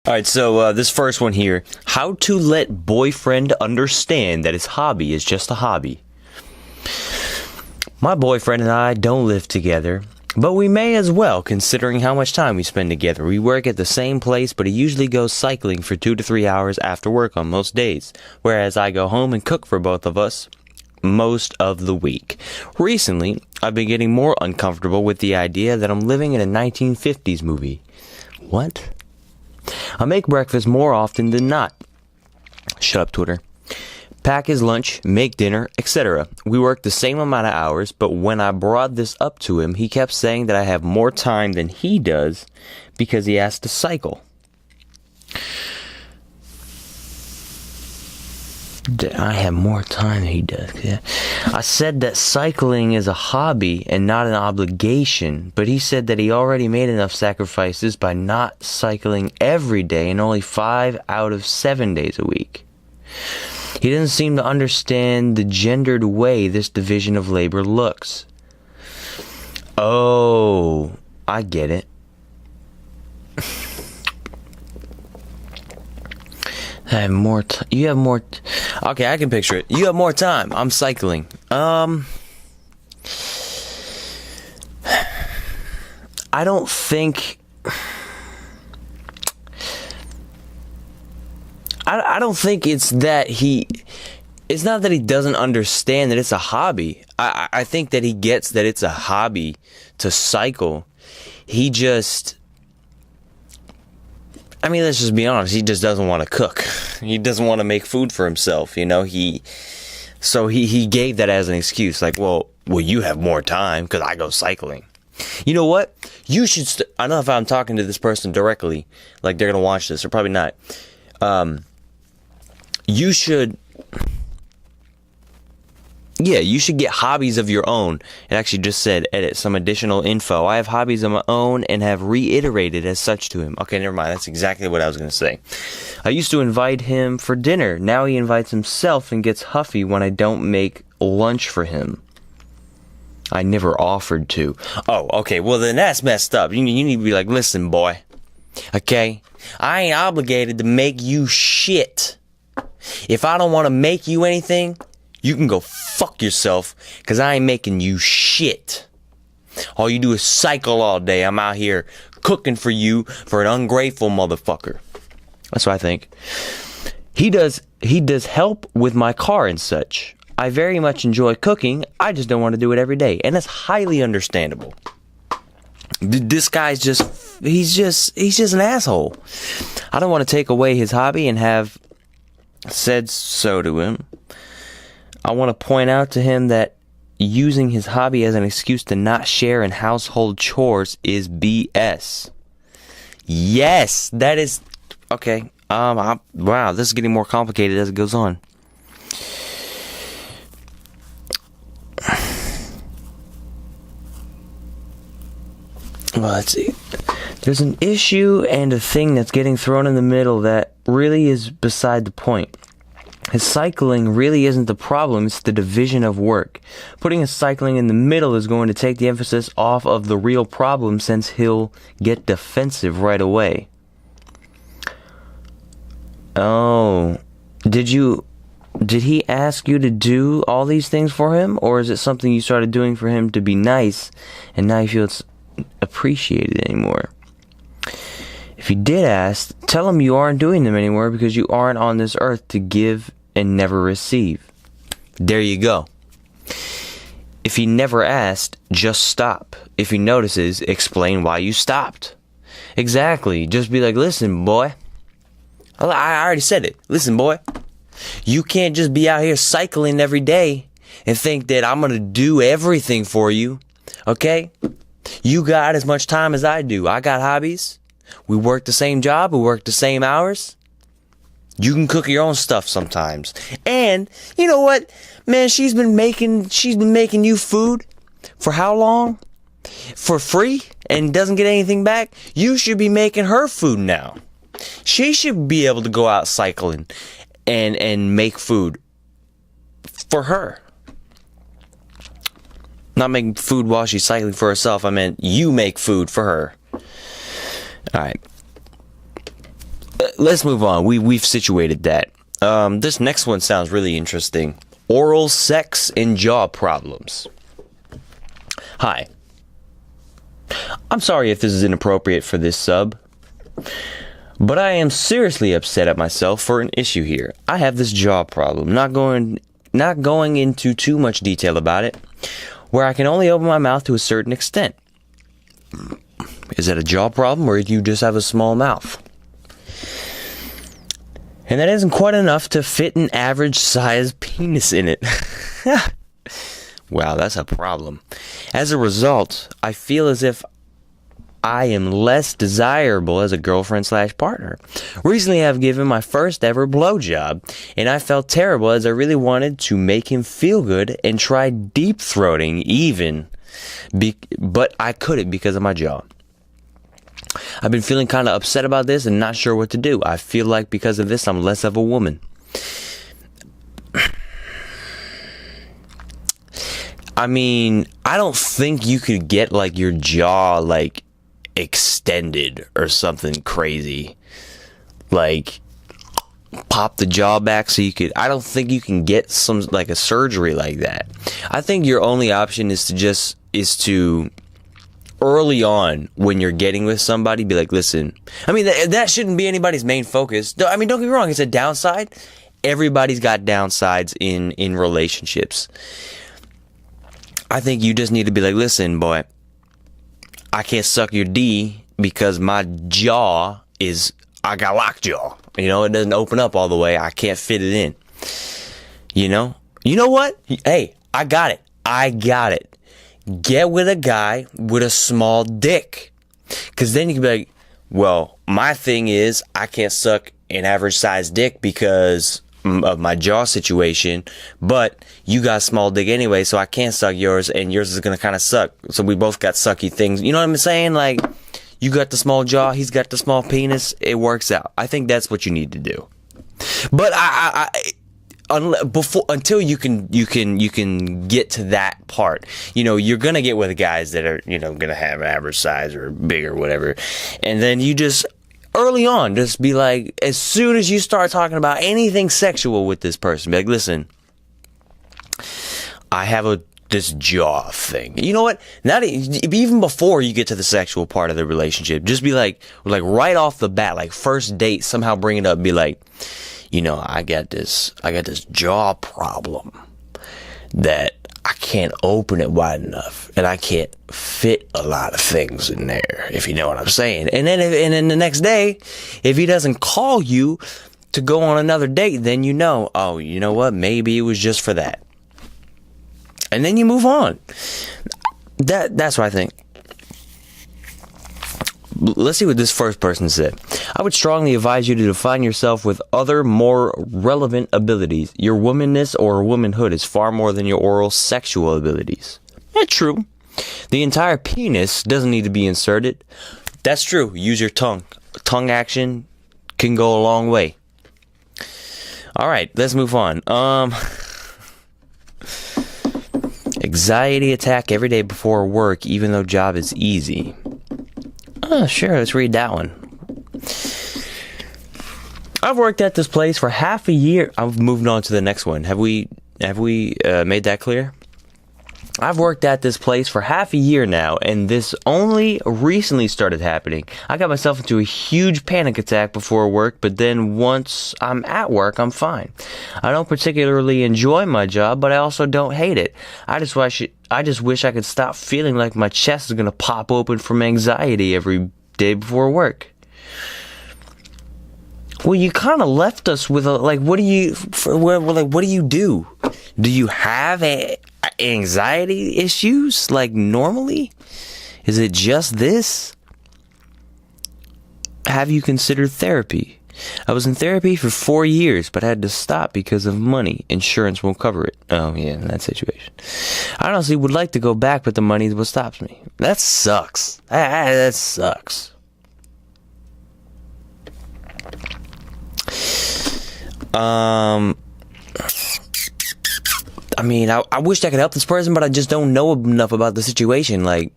Alright, so this first one here. How to let boyfriend understand that his hobby is just a hobby. My boyfriend and I don't live together, but we may as well, considering how much time we spend together. We work at the same place, but he usually goes cycling for 2 to 3 hours after work on most days, whereas I go home and cook for both of us most of the week. Recently, I've been getting more uncomfortable with the idea that I'm living in a 1950s movie. What? I make breakfast more often than not. Shut up, Twitter. Pack his lunch, make dinner, etc. We work the same amount of hours, but when I brought this up to him, he kept saying that I have more time than he does because he has to cycle. I have more time than he does. Yeah. I said that cycling is a hobby and not an obligation, but he said that he already made enough sacrifices by not cycling every day and only 5 out of 7 days a week. He doesn't seem to understand the gendered way this division of labor looks. Oh, I get it. I have more you have more okay, I can picture it. You have more time. I'm cycling. I don't think I don't think it's that it's not that he doesn't understand that it's a hobby. I think that he gets that it's a hobby to cycle. He just, I mean, let's just be honest. He just doesn't want to cook. He doesn't want to make food for himself. You know, so he gave that as an excuse. Like, well, you have more time because I go cycling. You know what? You should. I don't know if I'm talking to this person directly, like they're gonna watch this, or probably not. You should. Yeah, you should get hobbies of your own. It actually just said, edit some additional info. I have hobbies of my own and have reiterated as such to him. Okay, never mind. That's exactly what I was going to say. I used to invite him for dinner. Now he invites himself and gets huffy when I don't make lunch for him. I never offered to. Oh, okay. Well, then that's messed up. You need to be like, listen, boy. Okay? I ain't obligated to make you shit. If I don't want to make you anything, you can go fuck yourself, because I ain't making you shit. All you do is cycle all day. I'm out here cooking for you for an ungrateful motherfucker. That's what I think. He does help with my car and such. I very much enjoy cooking. I just don't want to do it every day. And that's highly understandable. This guy's he's just an asshole. I don't want to take away his hobby and have said so to him. I want to point out to him that using his hobby as an excuse to not share in household chores is BS. Yes, that is okay. Wow, this is getting more complicated as it goes on. Well, let's see. There's an issue and a thing that's getting thrown in the middle that really is beside the point. His cycling really isn't the problem, it's the division of work. Putting his cycling in the middle is going to take the emphasis off of the real problem, since he'll get defensive right away. Oh, did he ask you to do all these things for him? Or is it something you started doing for him to be nice, and now you feel it's appreciated anymore? If you did ask, tell him you aren't doing them anymore because you aren't on this earth to give and never receive. There you go. If he never asked, just stop. If he notices, explain why you stopped. Exactly. Just be like, listen, boy. I already said it. Listen, boy. You can't just be out here cycling every day and think that I'm going to do everything for you. Okay? You got as much time as I do. I got hobbies. We work the same job. We work the same hours. You can cook your own stuff sometimes. And you know what, man, she's been making you food for how long? For free, and doesn't get anything back. You should be making her food now. She should be able to go out cycling and make food for her. Not making food while she's cycling for herself. I meant you make food for her. Alright. let's move on. We've situated that. This next one sounds really interesting. Oral sex and jaw problems. Hi. I'm sorry if this is inappropriate for this sub, but I am seriously upset at myself for an issue here. I have this jaw problem, not going into too much detail about it, where I can only open my mouth to a certain extent. Is that a jaw problem, or do you just have a small mouth? And that isn't quite enough to fit an average sized penis in it. Wow, that's a problem. As a result, I feel as if I am less desirable as a girlfriend/partner. Recently, I've given my first ever blowjob, and I felt terrible as I really wanted to make him feel good and try deep throating but I couldn't because of my jaw. I've been feeling kind of upset about this and not sure what to do. I feel like because of this, I'm less of a woman. I mean, I don't think you could get like your jaw like extended or something crazy. Like pop the jaw back so you could, I don't think you can get some like a surgery like that. I think your only option is to early on when you're getting with somebody, be like, listen, I mean, that shouldn't be anybody's main focus. I mean, don't get me wrong, it's a downside. Everybody's got downsides in relationships. I think you just need to be like, listen, boy, I can't suck your D because my jaw I got lockjaw. You know, it doesn't open up all the way. I can't fit it in. You know what? Hey, I got it. Get with a guy with a small dick. Because then you can be like, well, my thing is I can't suck an average sized dick because of my jaw situation, but you got small dick anyway, so I can't suck yours, and yours is going to kind of suck. So we both got sucky things. You know what I'm saying? Like, you got the small jaw, he's got the small penis. It works out. I think that's what you need to do. But until you can get to that part, you know, you're gonna get with guys that are, you know, gonna have average size or big or whatever, and then you just early on just be like, as soon as you start talking about anything sexual with this person, be like, listen, I have this jaw thing. You know what? Not even before you get to the sexual part of the relationship, just be like right off the bat, like first date, somehow bring it up, be like, you know, I got this jaw problem that I can't open it wide enough, and I can't fit a lot of things in there, if you know what I'm saying. And then the next day, if he doesn't call you to go on another date, then you know, oh, you know what? Maybe it was just for that. And then you move on. That's what I think. Let's see what this first person said. I would strongly advise you to define yourself with other more relevant abilities. Your womanness or womanhood is far more than your oral sexual abilities. That's true. The entire penis doesn't need to be inserted. That's true. Use your tongue. Tongue action can go a long way. All right, let's move on. Anxiety attack every day before work, even though job is easy. Sure, let's read that one. I've worked at this place for half a year. I've moved on to the next one. Have we made that clear? I've worked at this place for half a year now, and this only recently started happening. I got myself into a huge panic attack before work, but then once I'm at work, I'm fine. I don't particularly enjoy my job, but I also don't hate it. I just wish I could stop feeling like my chest is going to pop open from anxiety every day before work. Well, you kind of left us with what do you do? Do you have anxiety issues like normally? Is it just this? Have you considered therapy? I was in therapy for 4 years, but had to stop because of money. Insurance won't cover it. Oh, yeah, in that situation. I honestly would like to go back, but the money is what stops me. That sucks. That sucks. I mean, I wish I could help this person, but I just don't know enough about the situation. Like,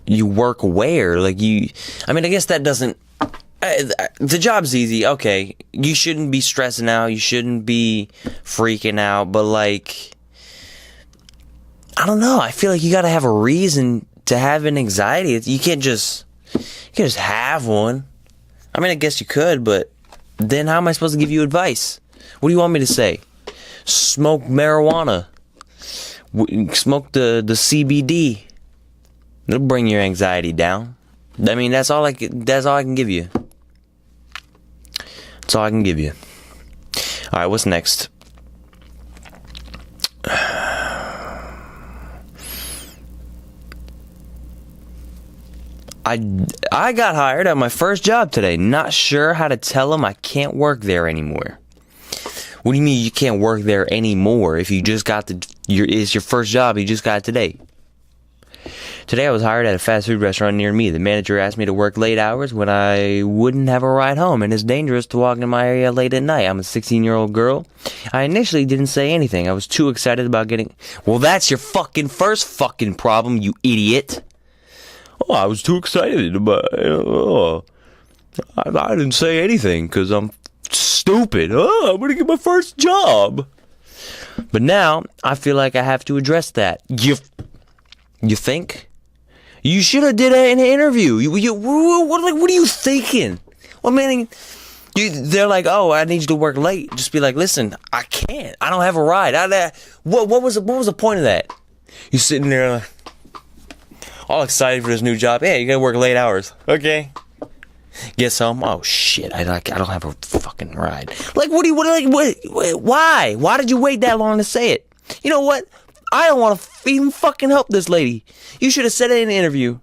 you work where? I mean, I guess that doesn't The job's easy. Okay, you shouldn't be stressing out. You shouldn't be freaking out. But like, I don't know. I feel like you gotta have a reason to have an anxiety. You can't just have one. I mean, I guess you could, but then how am I supposed to give you advice? What do you want me to say? Smoke marijuana. Smoke the CBD. It'll bring your anxiety down. I mean, that's all I can give you. That's all I can give you. All right, what's next? I got hired at my first job today. Not sure how to tell them I can't work there anymore. What do you mean you can't work there anymore if you just got it's your first job, you just got it today? Today I was hired at a fast food restaurant near me. The manager asked me to work late hours when I wouldn't have a ride home, and it's dangerous to walk in my area late at night. I'm a 16-year-old girl. I initially didn't say anything. I was too excited about getting... Well, that's your fucking first fucking problem, you idiot. Oh, I was too excited about... I didn't say anything because I'm stupid. Oh, I'm going to get my first job. But now, I feel like I have to address that. You think? You should have did it in an interview. What are you thinking? Well, man, they're like, oh, I need you to work late. Just be like, listen, I can't. I don't have a ride. What was the point of that? You sitting there like, all excited for this new job. Hey, you gotta work late hours. Okay. Guess home. Oh shit! I don't have a fucking ride. Like, why? Why did you wait that long to say it? You know what? I don't want to even fucking help this lady. You should have said it in the interview.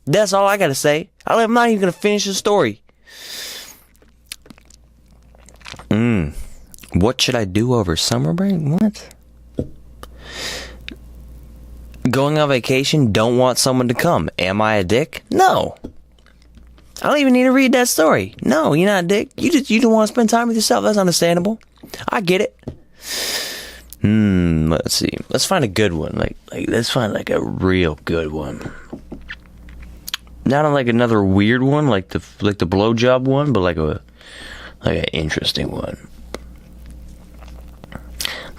That's all I gotta say. I'm not even gonna finish the story. What should I do over summer break? What? Going on vacation, don't want someone to come. Am I a dick? No. I don't even need to read that story. No, you're not a dick. You don't want to spend time with yourself. That's understandable. I get it. Let's see. Let's find a good one. Like let's find like a real good one. Not like another weird one, like the blowjob one, but like an interesting one.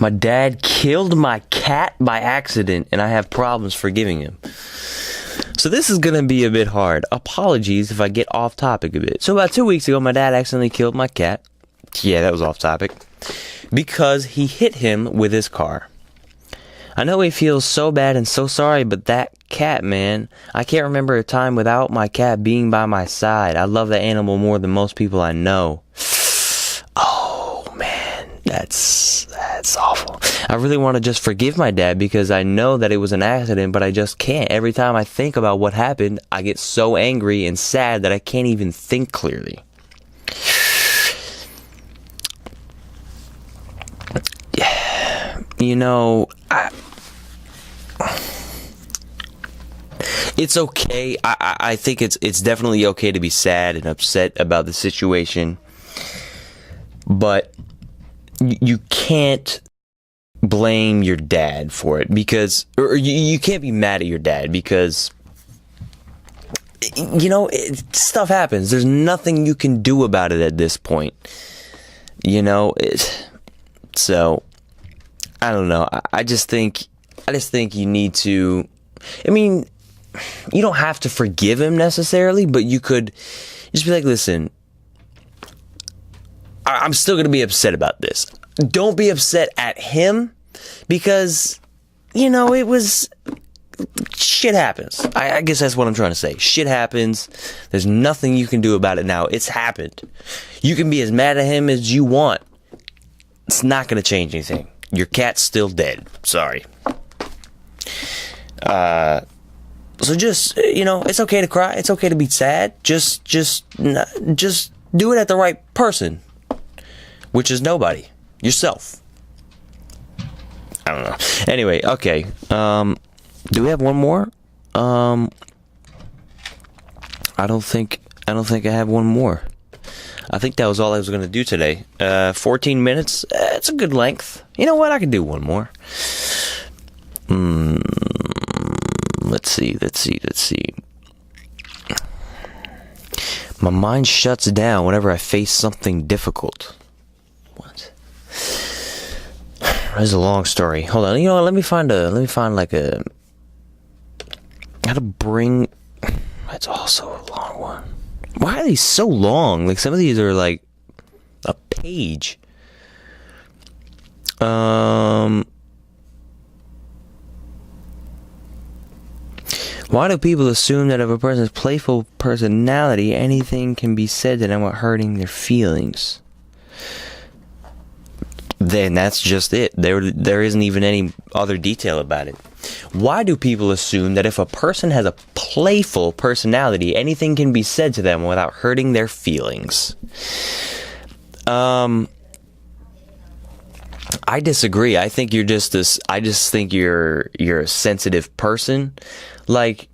My dad killed my cat by accident, and I have problems forgiving him. So this is going to be a bit hard. Apologies if I get off topic a bit. So about 2 weeks ago, my dad accidentally killed my cat. Yeah, that was off topic. Because he hit him with his car. I know he feels so bad and so sorry, but that cat, man, I can't remember a time without my cat being by my side. I love that animal more than most people I know. Oh, man, that's awful. I really want to just forgive my dad because I know that it was an accident, but I just can't. Every time I think about what happened, I get so angry and sad that I can't even think clearly. You know, it's okay. I think it's definitely okay to be sad and upset about the situation, but you can't blame your dad for it because, or you can't be mad at your dad because, you know, stuff happens. There's nothing you can do about it at this point. You know, so I don't know. I just think you need to. I mean, you don't have to forgive him necessarily, but you could just be like, listen, I'm still going to be upset about this. Don't be upset at him because, you know, it was... Shit happens. I guess that's what I'm trying to say. Shit happens. There's nothing you can do about it now. It's happened. You can be as mad at him as you want. It's not going to change anything. Your cat's still dead. Sorry. So just, you know, it's okay to cry. It's okay to be sad. Just do it at the right person, which is nobody. Yourself. I don't know. Anyway, okay. Do we have one more? I don't think I have one more. I think that was all I was going to do today. 14 minutes. It's a good length. You know what? I can do one more. Let's see. My mind shuts down whenever I face something difficult. What? That's a long story. Hold on. You know what? Let me find like a... How to bring... That's also a long one. Why are these so long? Like, some of these are like a page. Why do people assume that if a person's playful personality, anything can be said to them without hurting their feelings? Then that's just it. There isn't even any other detail about it. Why do people assume that if a person has a playful personality, anything can be said to them without hurting their feelings? I disagree. I think you're just this. I just think you're a sensitive person. Like,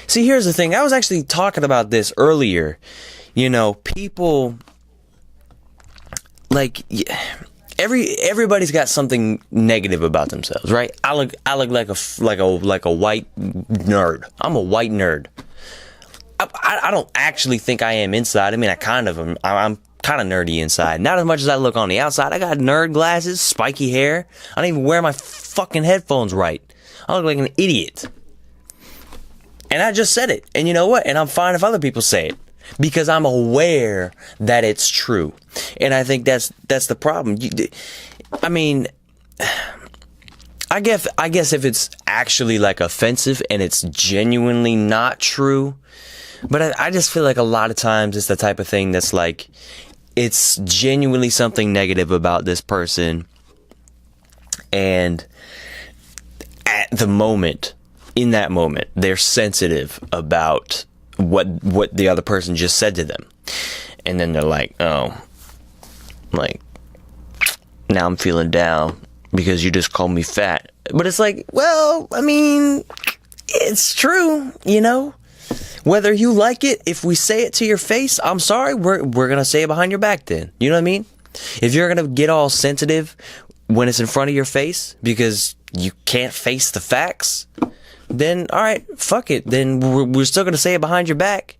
see, here's the thing. I was actually talking about this earlier. You know, people like everybody's got something negative about themselves, right? I look like a white nerd. I'm a white nerd. I don't actually think I am inside. I mean, I kind of am. I'm kind of nerdy inside. Not as much as I look on the outside. I got nerd glasses, spiky hair. I don't even wear my fucking headphones right. I look like an idiot. And I just said it. And you know what? And I'm fine if other people say it. Because I'm aware that it's true. And I think that's the problem. I mean, I guess if it's actually like offensive and it's genuinely not true. But I just feel like a lot of times it's the type of thing that's like, it's genuinely something negative about this person. And at the moment, in that moment, they're sensitive about what the other person just said to them. And then they're like, oh, like, now I'm feeling down because you just called me fat. But it's like, well, I mean, it's true, you know? Whether you like it, if we say it to your face, I'm sorry, we're going to say it behind your back then. You know what I mean? If you're going to get all sensitive when it's in front of your face because you can't face the facts, then all right, fuck it. Then we're still going to say it behind your back.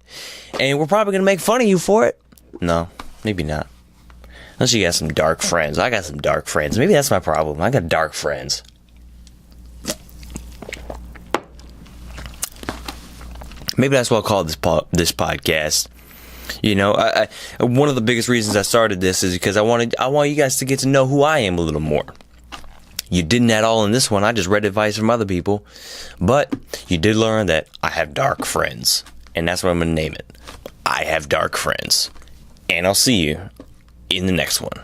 And we're probably going to make fun of you for it. No, maybe not. Unless you got some dark friends. I got some dark friends. Maybe that's my problem. I got dark friends. Maybe that's what I'll call this podcast. You know, I one of the biggest reasons I started this is because I want you guys to get to know who I am a little more. You didn't at all in this one. I just read advice from other people. But you did learn that I have dark friends. And that's what I'm going to name it. I have dark friends. And I'll see you in the next one.